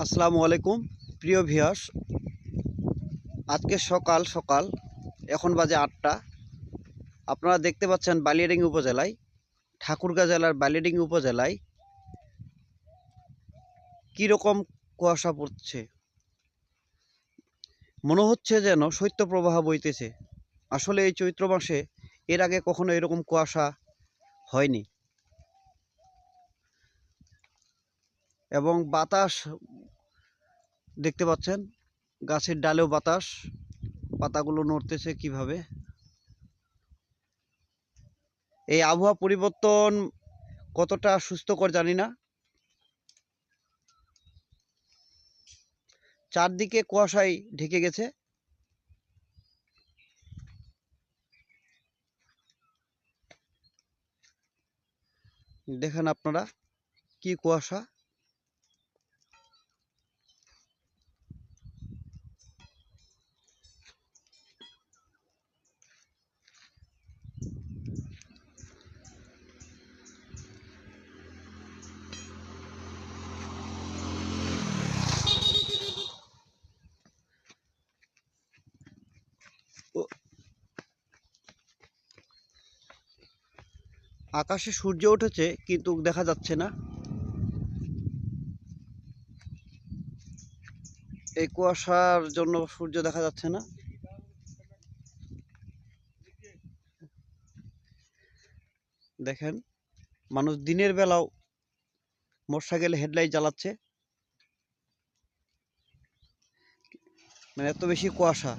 আসসালামু আলাইকুম প্রিয় ভিউয়ার্স। আজকে সকাল সকাল এখন বাজে 8টা। আপনারা দেখতে পাচ্ছেন বালিয়াডাঙ্গি উপজেলায়, ঠাকুরগাঁ জেলার বালিয়াডাঙ্গি উপজেলায় কীরকম কুয়াশা পড়ছে। মনে হচ্ছে যেন শৈত্যপ্রবাহ বইতেছে। আসলে এই চৈত্র মাসে এর আগে কখনো এরকম কুয়াশা হয়নি এবং বাতাস দেখতে পাচ্ছেন, গাছের ডালেও বাতাস, পাতাগুলো নড়তেছে কিভাবে। এই আবহাওয়া পরিবর্তন কতটা সুস্থকর জানি না। চারদিকে কুয়াশায় ঢেকে গেছে। দেখেন আপনারা কি কুয়াশা। আকাশে সূর্য উঠেছে কিন্তু দেখা যাচ্ছে না। এই কুয়াশার জন্য সূর্য দেখা যাচ্ছে না। দেখেন, মানুষ দিনের বেলাও মোটরসাইকেলে হেডলাইট জ্বালাচ্ছে, মানে এত বেশি কুয়াশা।